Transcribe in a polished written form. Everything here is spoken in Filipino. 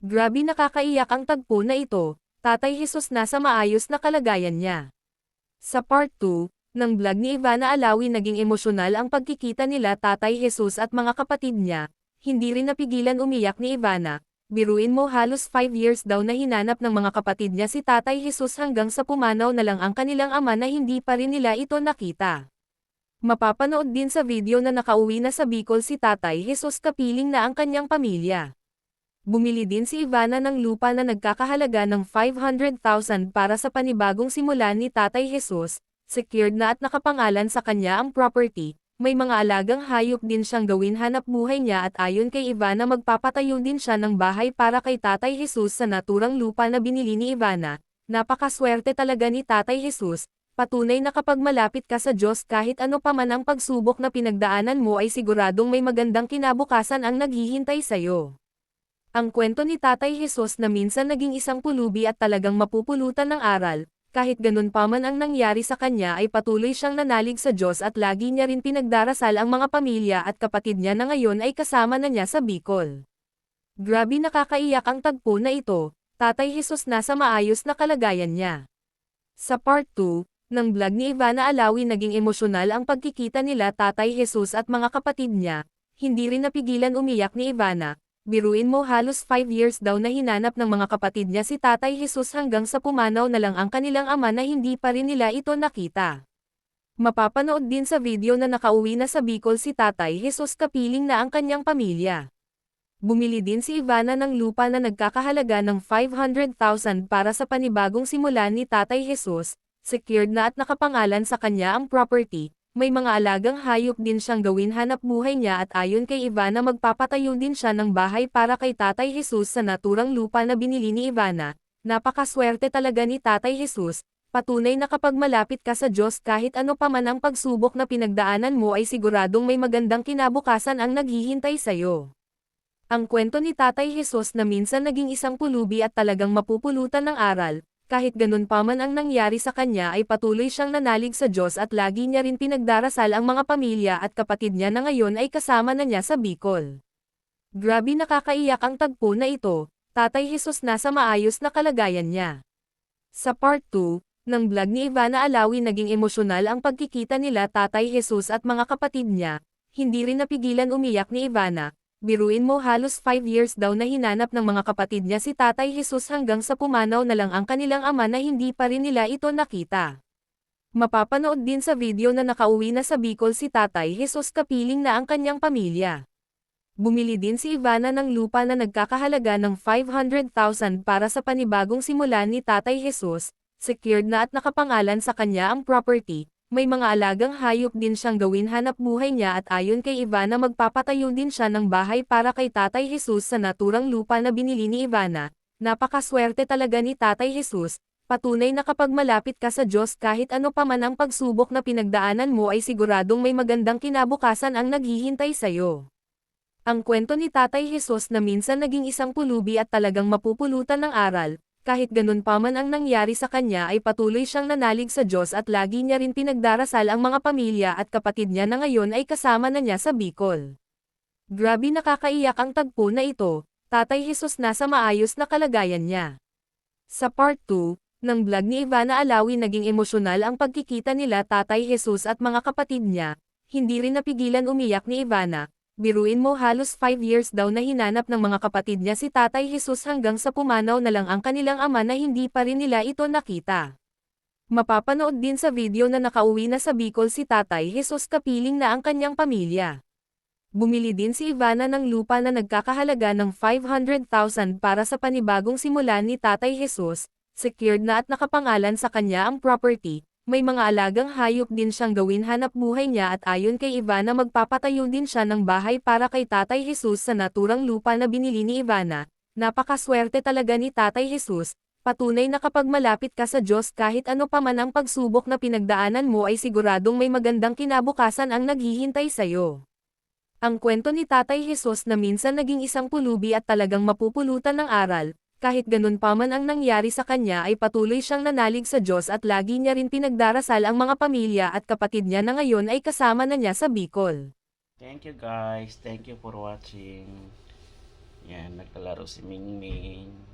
Grabe nakakaiyak ang tagpo na ito, Tatay Jesus nasa maayos na kalagayan niya. Sa part 2, ng vlog ni Ivana Alawi naging emosyonal ang pagkikita nila Tatay Jesus at mga kapatid niya, hindi rin napigilan umiyak ni Ivana. Biruin mo halos 5 years daw na hinanap ng mga kapatid niya si Tatay Jesus hanggang sa pumanaw na lang ang kanilang ama na hindi pa rin nila ito nakita. Mapapanood din sa video na nakauwi na sa Bicol si Tatay Jesus kapiling na ang kanyang pamilya. Bumili din si Ivana ng lupa na nagkakahalaga ng 500,000 para sa panibagong simulan ni Tatay Jesus, secured na at nakapangalan sa kanya ang property, may mga alagang hayop din siyang gawin hanap buhay niya at ayon kay Ivana magpapatayo din siya ng bahay para kay Tatay Jesus sa naturang lupa na binili ni Ivana. Napakaswerte talaga ni Tatay Jesus, patunay na kapag malapit ka sa Diyos kahit ano pa man ang pagsubok na pinagdaanan mo ay siguradong may magandang kinabukasan ang naghihintay sa'yo. Ang kwento ni Tatay Jesus na minsan naging isang pulubi at talagang mapupulutan ng aral, kahit ganun pa man ang nangyari sa kanya ay patuloy siyang nanalig sa Diyos at lagi niya rin pinagdarasal ang mga pamilya at kapatid niya na ngayon ay kasama na niya sa Bicol. Grabe nakakaiyak ang tagpo na ito, Tatay Jesus nasa maayos na kalagayan niya. Sa part 2, ng vlog ni Ivana Alawi naging emosyonal ang pagkikita nila Tatay Jesus at mga kapatid niya, hindi rin napigilan umiyak ni Ivana. Biruin mo halos 5 years daw na hinanap ng mga kapatid niya si Tatay Jesus hanggang sa pumanaw na lang ang kanilang ama na hindi pa rin nila ito nakita. Mapapanood din sa video na nakauwi na sa Bicol si Tatay Jesus kapiling na ang kanyang pamilya. Bumili din si Ivana ng lupa na nagkakahalaga ng 500,000 para sa panibagong simulan ni Tatay Jesus, secured na at nakapangalan sa kanya ang property. May mga alagang hayop din siyang gawin hanap buhay niya at ayon kay Ivana magpapatayo din siya ng bahay para kay Tatay Jesus sa naturang lupa na binili ni Ivana. Napakaswerte talaga ni Tatay Jesus, patunay na kapag malapit ka sa Diyos kahit ano pa man ang pagsubok na pinagdaanan mo ay siguradong may magandang kinabukasan ang naghihintay sa'yo. Ang kwento ni Tatay Jesus na minsan naging isang pulubi at talagang mapupulutan ng aral, kahit ganun pa man ang nangyari sa kanya ay patuloy siyang nanalig sa Diyos at lagi niya rin pinagdarasal ang mga pamilya at kapatid niya na ngayon ay kasama na niya sa Bicol. Grabe nakakaiyak ang tagpo na ito, Tatay Jesus nasa maayos na kalagayan niya. Sa part 2, ng vlog ni Ivana Alawi naging emosyonal ang pagkikita nila Tatay Jesus at mga kapatid niya, hindi rin napigilan umiyak ni Ivana. Biruin mo halos 5 years daw na hinanap ng mga kapatid niya si Tatay Jesus hanggang sa pumanaw na lang ang kanilang ama na hindi pa rin nila ito nakita. Mapapanood din sa video na nakauwi na sa Bicol si Tatay Jesus kapiling na ang kanyang pamilya. Bumili din si Ivana ng lupa na nagkakahalaga ng 500,000 para sa panibagong simulan ni Tatay Jesus, secured na at nakapangalan sa kanya ang property. May mga alagang hayop din siyang gawin hanap buhay niya at ayon kay Ivana magpapatayo din siya ng bahay para kay Tatay Jesus sa naturang lupa na binili ni Ivana. Napakaswerte talaga ni Tatay Jesus, patunay na kapag malapit ka sa Diyos kahit ano pa man ang pagsubok na pinagdaanan mo ay siguradong may magandang kinabukasan ang naghihintay sa'yo. Ang kwento ni Tatay Jesus na minsan naging isang pulubi at talagang mapupulutan ng aral, kahit ganun pa man ang nangyari sa kanya ay patuloy siyang nanalig sa Diyos at lagi niya rin pinagdarasal ang mga pamilya at kapatid niya na ngayon ay kasama na niya sa Bicol. Grabe nakakaiyak ang tagpo na ito, Tatay Jesus nasa maayos na kalagayan niya. Sa part 2, ng vlog ni Ivana Alawi naging emosyonal ang pagkikita nila Tatay Jesus at mga kapatid niya, hindi rin napigilan umiyak ni Ivana. Biruin mo halos 5 years daw na hinanap ng mga kapatid niya si Tatay Jesus hanggang sa pumanaw na lang ang kanilang ama na hindi pa rin nila ito nakita. Mapapanood din sa video na nakauwi na sa Bicol si Tatay Jesus kapiling na ang kanyang pamilya. Bumili din si Ivana ng lupa na nagkakahalaga ng 500,000 para sa panibagong simulan ni Tatay Jesus, secured na at nakapangalan sa kanya ang property. May mga alagang hayop din siyang gawin hanap buhay niya at ayon kay Ivana magpapatayo din siya ng bahay para kay Tatay Jesus sa naturang lupa na binili ni Ivana. Napakaswerte talaga ni Tatay Jesus, patunay na kapag malapit ka sa Diyos kahit ano pa man ang pagsubok na pinagdaanan mo ay siguradong may magandang kinabukasan ang naghihintay sa'yo. Ang kwento ni Tatay Jesus na minsan naging isang pulubi at talagang mapupulutan ng aral, kahit ganun pa man ang nangyari sa kanya ay patuloy siyang nanalig sa Diyos at lagi niya rin pinagdarasal ang mga pamilya at kapatid niya na ngayon ay kasama na niya sa Bicol. Thank you guys. Thank you for watching. Yan, naglalaro si Mingming.